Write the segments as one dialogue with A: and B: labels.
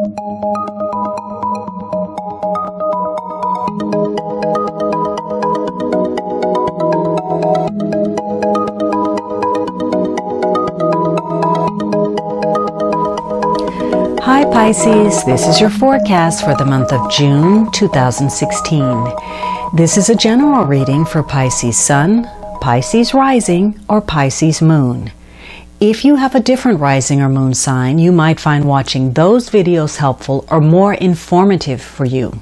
A: Hi Pisces, this is your forecast for the month of June 2016. This is a general reading for Pisces Sun, Pisces Rising, or Pisces Moon. If you have a different rising or moon sign, you might find watching those videos helpful or more informative for you.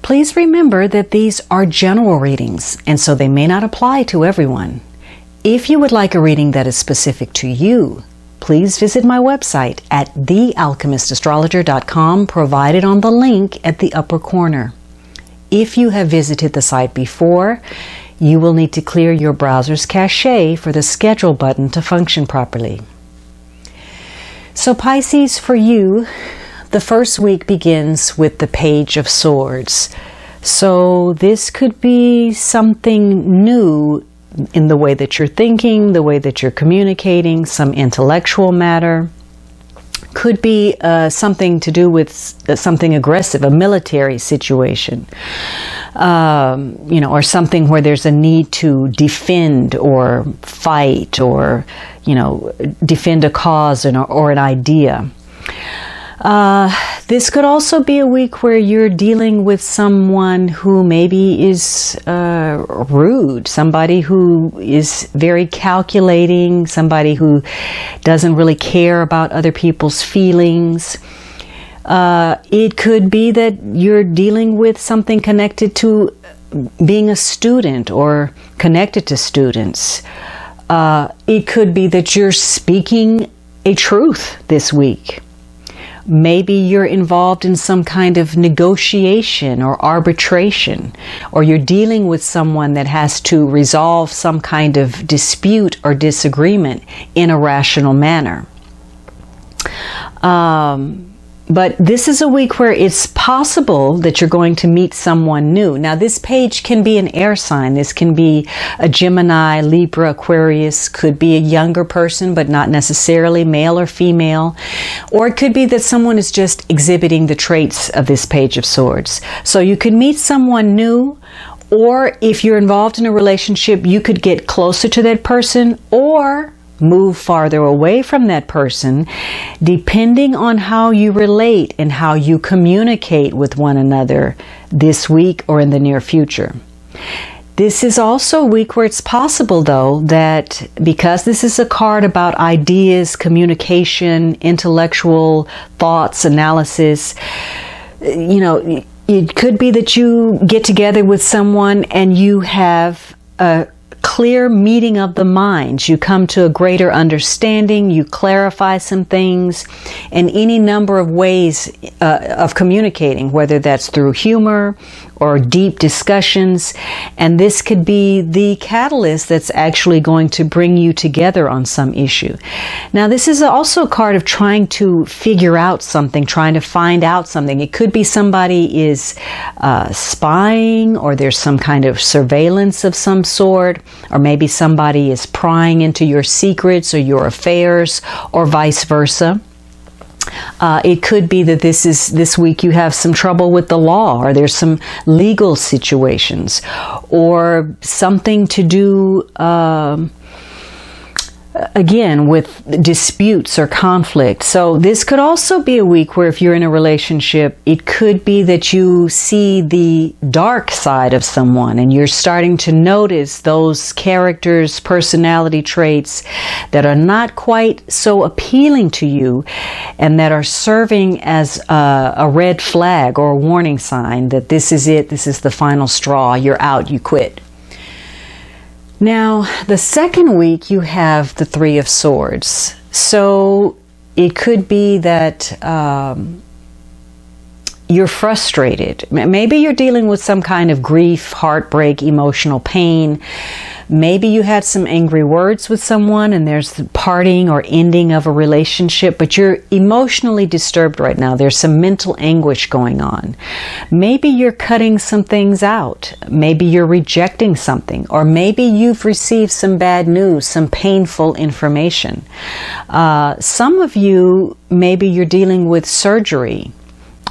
A: Please remember that these are general readings, and so they may not apply to everyone. If you would like a reading that is specific to you, please visit my website at thealchemistastrologer.com, provided on the link at the upper corner. If you have visited the site before, you will need to clear your browser's cache for the schedule button to function properly. So Pisces, for you, the first week begins with the Page of Swords. So this could be something new in the way that you're thinking, the way that you're communicating, some intellectual matter. Could be something to do with something aggressive, a military situation, or something where there's a need to defend or fight or, defend a cause or an idea. This could also be a week where you're dealing with someone who maybe is rude, somebody who is very calculating, somebody who doesn't really care about other people's feelings. It could be that you're dealing with something connected to being a student or connected to students. It could be that you're speaking a truth this week. Maybe you're involved in some kind of negotiation or arbitration, or you're dealing with someone that has to resolve some kind of dispute or disagreement in a rational manner. But this is a week where it's possible that you're going to meet someone new. Now, this page can be an air sign. This can be a Gemini, Libra, Aquarius. Could be a younger person, but not necessarily male or female. Or it could be that someone is just exhibiting the traits of this Page of Swords. So you could meet someone new, or if you're involved in a relationship, you could get closer to that person or move farther away from that person, depending on how you relate and how you communicate with one another this week or in the near future. This is also a week where it's possible, though, that because this is a card about ideas, communication, intellectual thoughts, analysis, it could be that you get together with someone and you have a clear meeting of the minds. You come to a greater understanding, you clarify some things, and any number of ways of communicating, whether that's through humor or deep discussions. And this could be the catalyst that's actually going to bring you together on some issue. Now, this is also a card of trying to figure out something, trying to find out something. It could be somebody is spying, or there's some kind of surveillance of some sort, or maybe somebody is prying into your secrets or your affairs, or vice versa. It could be that this week you have some trouble with the law, or there's some legal situations, or something to do again with disputes or conflict. So this could also be a week where if you're in a relationship, it could be that you see the dark side of someone and you're starting to notice those characters, personality traits that are not quite so appealing to you and that are serving as a red flag or a warning sign that this is it, this is the final straw, you're out, you quit. Now, the second week you have the Three of Swords. So it could be that you're frustrated. Maybe you're dealing with some kind of grief, heartbreak, emotional pain. Maybe you had some angry words with someone and there's the parting or ending of a relationship, but you're emotionally disturbed right now. There's some mental anguish going on. Maybe you're cutting some things out. Maybe you're rejecting something, or maybe you've received some bad news, some painful information. Some of you, maybe you're dealing with surgery.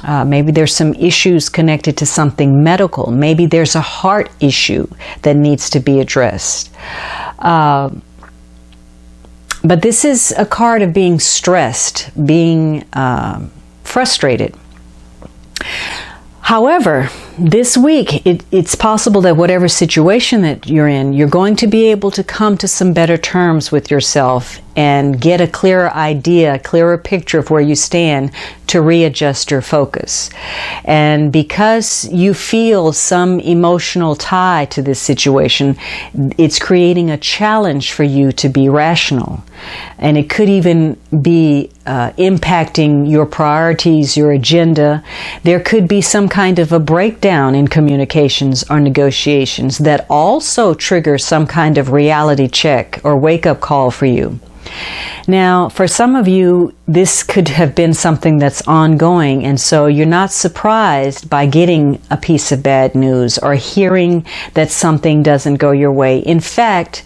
A: Maybe there's some issues connected to something medical. Maybe there's a heart issue that needs to be addressed. But this is a card of being stressed, being frustrated. However, this week, it's possible that whatever situation that you're in, you're going to be able to come to some better terms with yourself and get a clearer idea, a clearer picture of where you stand to readjust your focus. And because you feel some emotional tie to this situation, it's creating a challenge for you to be rational. And it could even be impacting your priorities, your agenda. There could be some kind of a breakdown in communications or negotiations that also trigger some kind of reality check or wake-up call for you. Now, for some of you, this could have been something that's ongoing, and so you're not surprised by getting a piece of bad news or hearing that something doesn't go your way. In fact,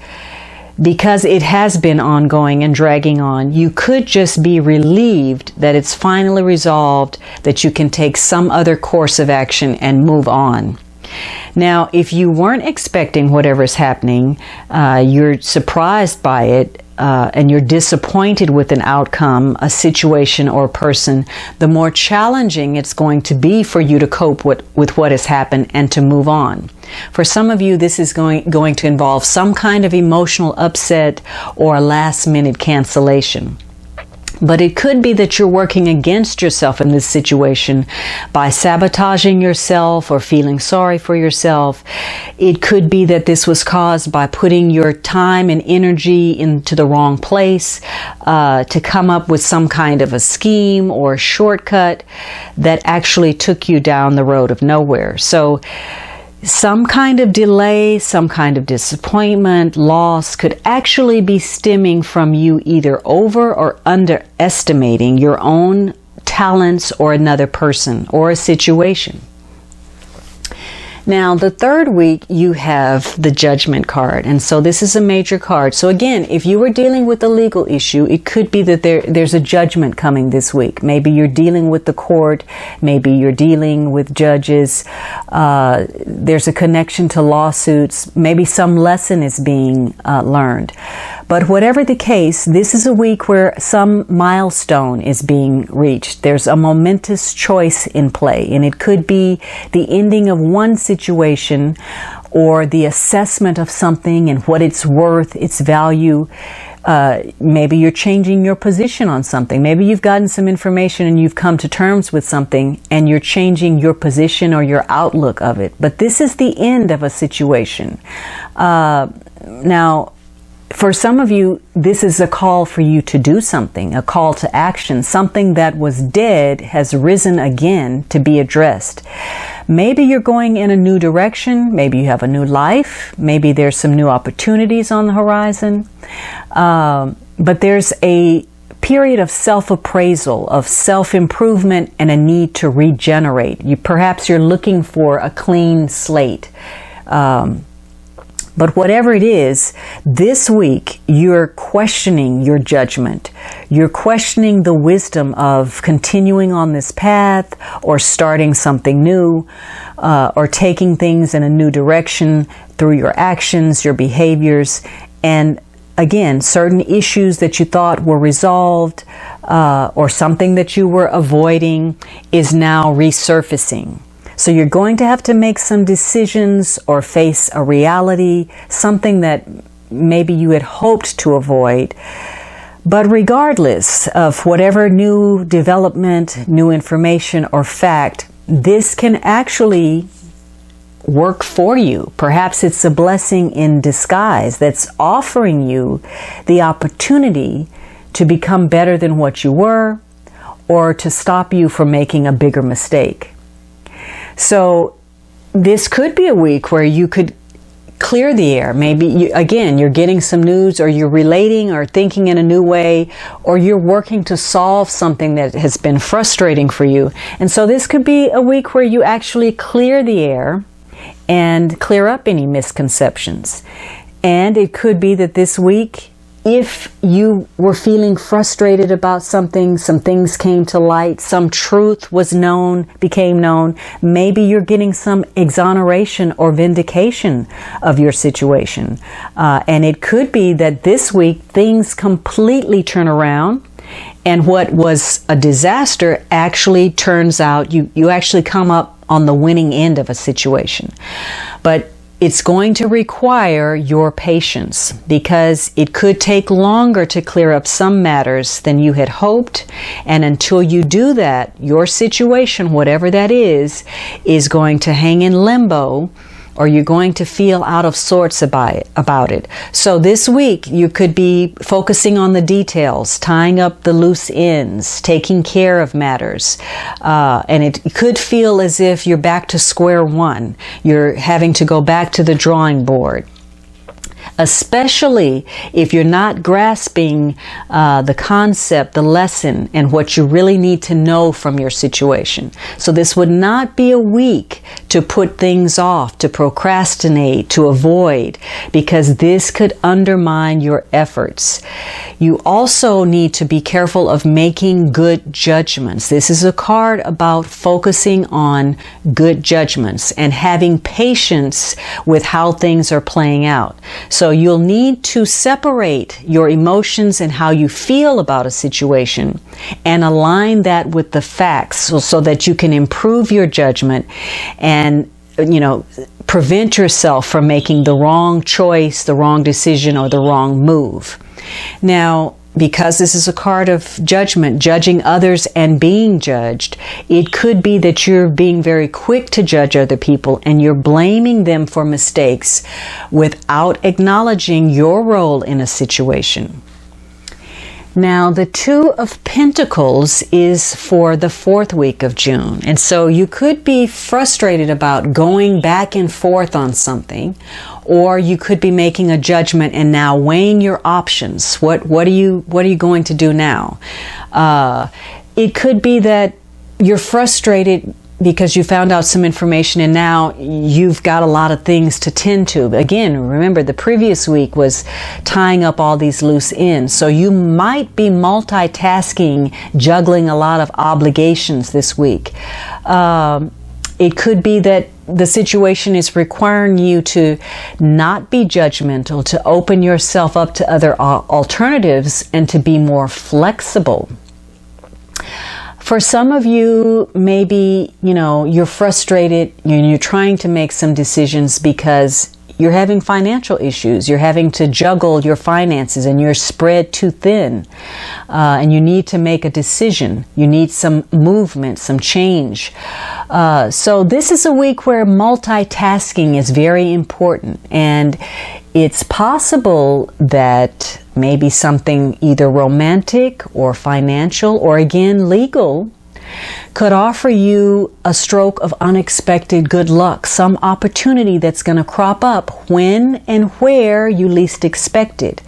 A: because it has been ongoing and dragging on, you could just be relieved that it's finally resolved, that you can take some other course of action and move on. Now, if you weren't expecting whatever's happening, you're surprised by it, and you're disappointed with an outcome, a situation, or person, the more challenging it's going to be for you to cope with what has happened and to move on. For some of you, this is going to involve some kind of emotional upset or a last-minute cancellation. But it could be that you're working against yourself in this situation by sabotaging yourself or feeling sorry for yourself. It could be that this was caused by putting your time and energy into the wrong place to come up with some kind of a scheme or a shortcut that actually took you down the road of nowhere. So some kind of delay, some kind of disappointment, loss could actually be stemming from you either over or underestimating your own talents or another person or a situation. Now, the third week, you have the Judgment card. And so this is a major card. So again, if you were dealing with a legal issue, it could be that there's a judgment coming this week. Maybe you're dealing with the court. Maybe you're dealing with judges. There's a connection to lawsuits. Maybe some lesson is being learned. But whatever the case, this is a week where some milestone is being reached. There's a momentous choice in play, and it could be the ending of one situation or the assessment of something and what it's worth, its value. Maybe you're changing your position on something. Maybe you've gotten some information and you've come to terms with something and you're changing your position or your outlook of it. But this is the end of a situation. Now, for some of you, this is a call for you to do something, a call to action. Something that was dead has risen again to be addressed. Maybe you're going in a new direction. Maybe you have a new life. Maybe there's some new opportunities on the horizon. But there's a period of self-appraisal, of self-improvement, and a need to regenerate. Perhaps you're looking for a clean slate. But whatever it is, this week you're questioning your judgment. You're questioning the wisdom of continuing on this path or starting something new or taking things in a new direction through your actions, your behaviors. And again, certain issues that you thought were resolved or something that you were avoiding is now resurfacing. So you're going to have to make some decisions or face a reality, something that maybe you had hoped to avoid. But regardless of whatever new development, new information, or fact, this can actually work for you. Perhaps it's a blessing in disguise that's offering you the opportunity to become better than what you were or to stop you from making a bigger mistake. So this could be a week where you could clear the air. Maybe, you're getting some news, or you're relating or thinking in a new way, or you're working to solve something that has been frustrating for you. And so this could be a week where you actually clear the air and clear up any misconceptions. And it could be that this week, if you were feeling frustrated about something, some things came to light, some truth was known, became known, maybe you're getting some exoneration or vindication of your situation. And it could be that this week things completely turn around, and what was a disaster actually turns out, you actually come up on the winning end of a situation. But it's going to require your patience, because it could take longer to clear up some matters than you had hoped. And until you do that, your situation, whatever that is going to hang in limbo, or you're going to feel out of sorts about it. So this week, you could be focusing on the details, tying up the loose ends, taking care of matters. And it could feel as if you're back to square one. You're having to go back to the drawing board. Especially if you're not grasping the concept, the lesson, and what you really need to know from your situation. So this would not be a week to put things off, to procrastinate, to avoid, because this could undermine your efforts. You also need to be careful of making good judgments. This is a card about focusing on good judgments and having patience with how things are playing out. So you'll need to separate your emotions and how you feel about a situation and align that with the facts, so that you can improve your judgment and, prevent yourself from making the wrong choice, the wrong decision, or the wrong move. Now, because this is a card of judgment, judging others and being judged, it could be that you're being very quick to judge other people and you're blaming them for mistakes without acknowledging your role in a situation. Now, the Two of Pentacles is for the 4th week of June. And so you could be frustrated about going back and forth on something, or you could be making a judgment and now weighing your options. What are you going to do now? It could be that you're frustrated because you found out some information and now you've got a lot of things to tend to. Again, remember the previous week was tying up all these loose ends. So you might be multitasking, juggling a lot of obligations this week. It could be that the situation is requiring you to not be judgmental, to open yourself up to other alternatives, and to be more flexible. For some of you, maybe, you're frustrated and you're trying to make some decisions because you're having financial issues. You're having to juggle your finances and you're spread too thin. And you need to make a decision. You need some movement, some change. So this is a week where multitasking is very important. And it's possible that maybe something either romantic or financial or again legal could offer you a stroke of unexpected good luck, some opportunity that's going to crop up when and where you least expect it.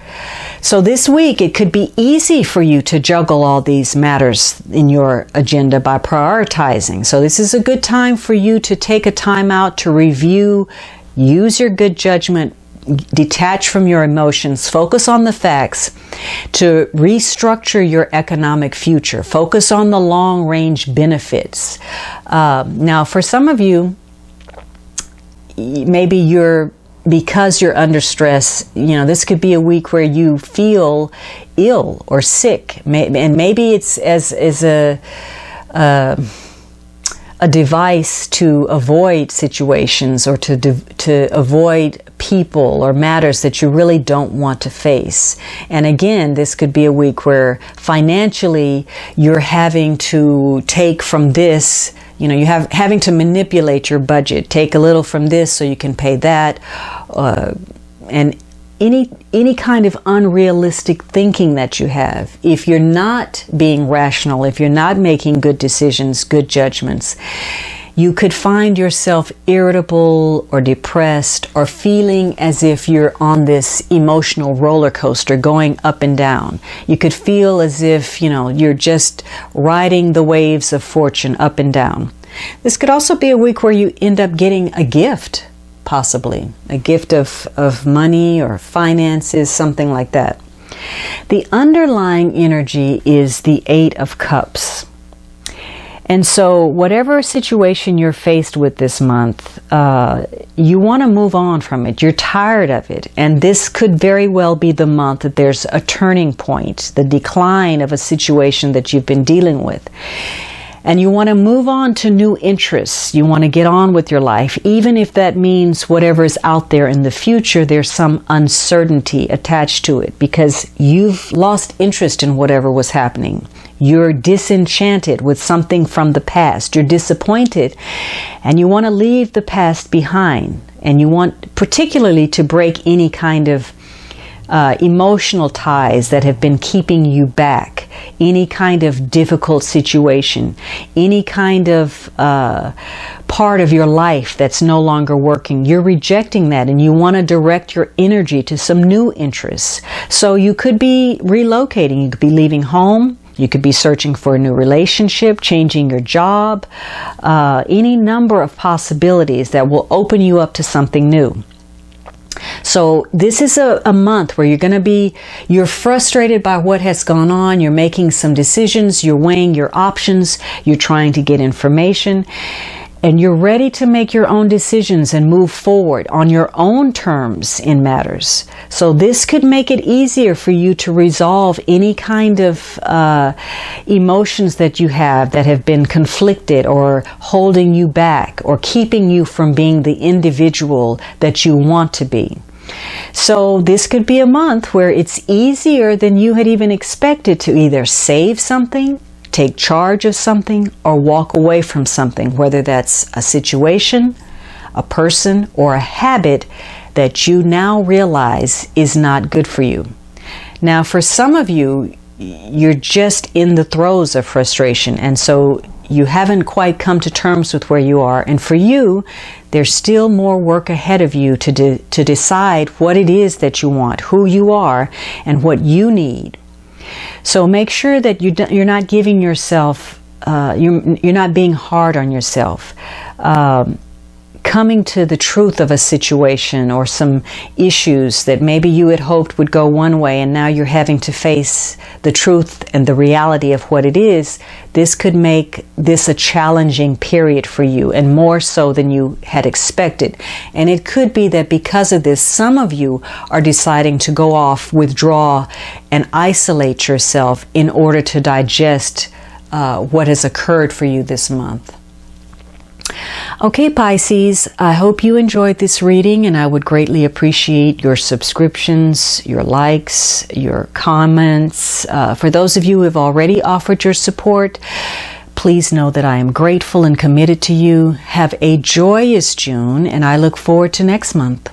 A: So this week it could be easy for you to juggle all these matters in your agenda by prioritizing. So this is a good time for you to take a time out to review, use your good judgment, detach from your emotions, focus on the facts, to restructure your economic future, focus on the long-range benefits. Now, for some of you, maybe because you're under stress, this could be a week where you feel ill or sick, and maybe it's as a device to avoid situations or to avoid people or matters that you really don't want to face. And again, this could be a week where financially you're having to take from this, having to manipulate your budget, take a little from this so you can pay that, and any kind of unrealistic thinking that you have. If you're not being rational, if you're not making good decisions, good judgments, You could find yourself irritable or depressed or feeling as if you're on this emotional roller coaster going up and down. You could feel as if, you're just riding the waves of fortune up and down. This could also be a week where you end up getting a gift, possibly. A gift of money or finances, something like that. The underlying energy is the Eight of Cups. And so whatever situation you're faced with this month, you want to move on from it. You're tired of it. And this could very well be the month that there's a turning point, the decline of a situation that you've been dealing with. And you want to move on to new interests. You want to get on with your life, even if that means whatever is out there in the future, there's some uncertainty attached to it because you've lost interest in whatever was happening. You're disenchanted with something from the past. You're disappointed and you want to leave the past behind. And you want particularly to break any kind of emotional ties that have been keeping you back, any kind of difficult situation, any kind of part of your life that's no longer working. You're rejecting that and you want to direct your energy to some new interests. So you could be relocating, you could be leaving home, you could be searching for a new relationship, changing your job, any number of possibilities that will open you up to something new. So this is a month where you're frustrated by what has gone on. You're making some decisions. You're weighing your options. You're trying to get information. And you're ready to make your own decisions and move forward on your own terms in matters. So this could make it easier for you to resolve any kind of emotions that you have that have been conflicted or holding you back or keeping you from being the individual that you want to be. So this could be a month where it's easier than you had even expected to either save something, take charge of something, or walk away from something, whether that's a situation, a person, or a habit that you now realize is not good for you. Now, for some of you, you're just in the throes of frustration, and so you haven't quite come to terms with where you are. And for you, there's still more work ahead of you to decide what it is that you want, who you are, and what you need. So make sure that you're not giving yourself, you're not being hard on yourself. Coming to the truth of a situation or some issues that maybe you had hoped would go one way and now you're having to face the truth and the reality of what it is, this could make this a challenging period for you, and more so than you had expected. And it could be that because of this, some of you are deciding to go off, withdraw, and isolate yourself in order to digest what has occurred for you this month. Okay, Pisces, I hope you enjoyed this reading, and I would greatly appreciate your subscriptions, your likes, your comments. For those of you who have already offered your support, please know that I am grateful and committed to you. Have a joyous June, and I look forward to next month.